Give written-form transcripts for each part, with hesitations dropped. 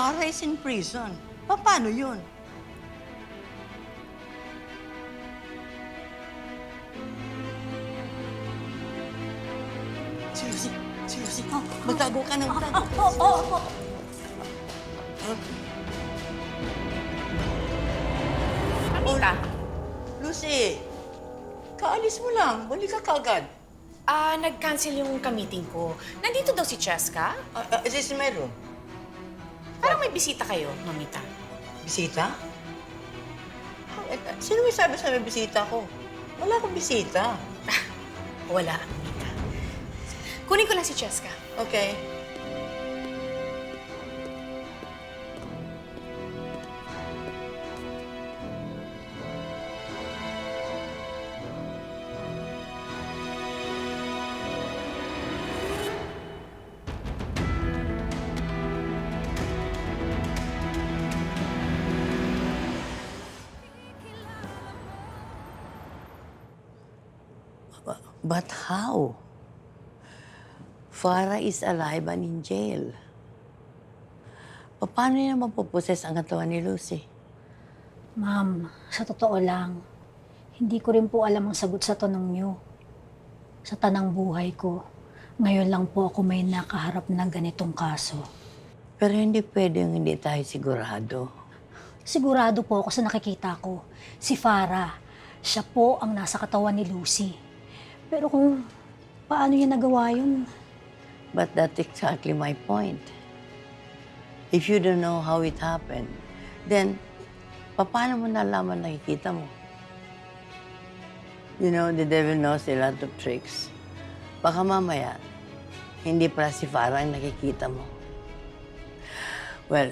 Farah is in prison. Paano yun? Si Lucy, magtago ka na, magtago. Oo. Mamita, Lucy, kaalis mo lang. Balik ka kagad. nag-cancel yung ka-meeting ko. Nandito daw si Cheska. Si Meron. Parang may bisita kayo, Mamita. Bisita? Sino may sabi sa may bisita ko? Wala akong bisita. Wala, Mamita. Kunin ko lang si Cheska. Okay. But how? Farah is alive and in jail. Paano niya mapuposes ang katawan ni Lucy? Ma'am, sa totoo lang, hindi ko rin po alam ang sagot sa tanong niyo. Sa tanang buhay ko, ngayon lang po ako may nakaharap ng ganitong kaso. Pero hindi pwedeng hindi tayo sigurado. Sigurado po ako sa nakikita ko. Si Farah, siya po ang nasa katawan ni Lucy. Pero kung paano niya nagawa yun, But that's exactly my point. If you don't know how it happened, then paano mo nalaman nakikita mo? You know, the devil knows a lot of tricks. Baka mamaya, hindi pala si Farah ang nakikita mo. Well,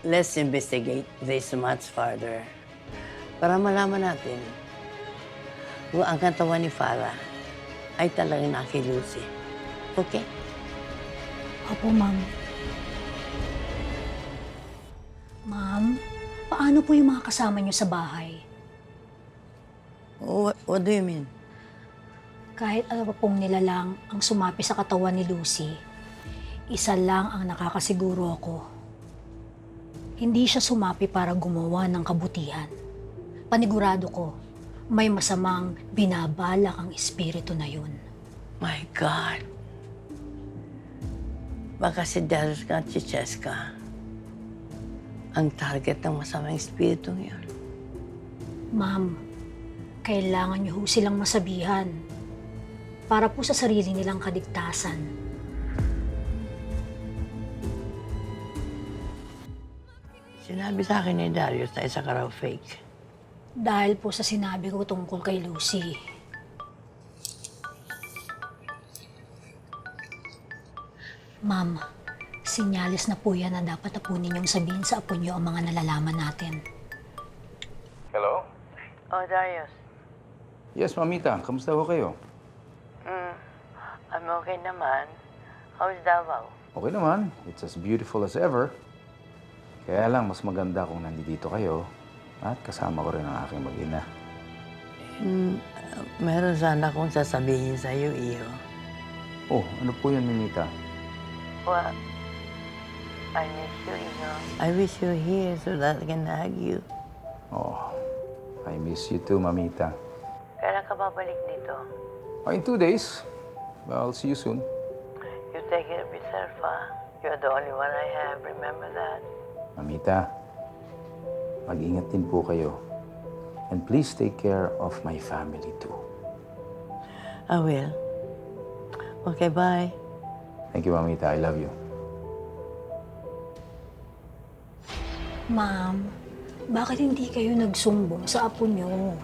let's investigate this much further para malaman natin kung ang katawan ni Farah ay talagang naki Lucy. Okay? Opo, ma'am. Ma'am, paano po yung mga kasama niyo sa bahay? What do you mean? Kahit ano pa pong nilalang ang sumapi sa katawan ni Lucy, isa lang ang nakakasiguro ako. Hindi siya sumapi para gumawa ng kabutihan. Panigurado ko, may masamang binabalak ang espiritu na yun. My God. Baka si Darius at si Cheska ang target ng masamang espiritu yun. Ma'am, kailangan niyo ho silang masabihan para po sa sarili nilang kaligtasan. Sinabi sa akin ni Darius na isa ka raw fake. Dahil po sa sinabi ko tungkol kay Lucy. Ma'am, sinyalis na po yan na dapat na po ninyong sabihin sa apo niyo ang mga nalalaman natin. Hello? Oh, Darius. Yes, Mamita. Kamusta ho kayo? I'm okay naman. How's Davao? Okay naman. It's as beautiful as ever. Kaya lang, mas maganda kung nandito kayo at kasama ko rin ang aking mag-ina. Meron sana akong sasabihin sa iyo, Iyo. Oh, ano po yan, Mamita? Well, I miss you, Iyo. I wish you were here so that I can hug you. Oh, I miss you too, Mamita. Kailan ka babalik dito? Oh, in 2 days. Well, I'll see you soon. You take care of yourself, ah. You're the only one I have. Remember that. Mamita, mag-ingat din po kayo. And please take care of my family too. I will. Okay, bye. Thank you, Mamita. I love you. Ma'am, bakit hindi kayo nagsumbong sa apo niyo?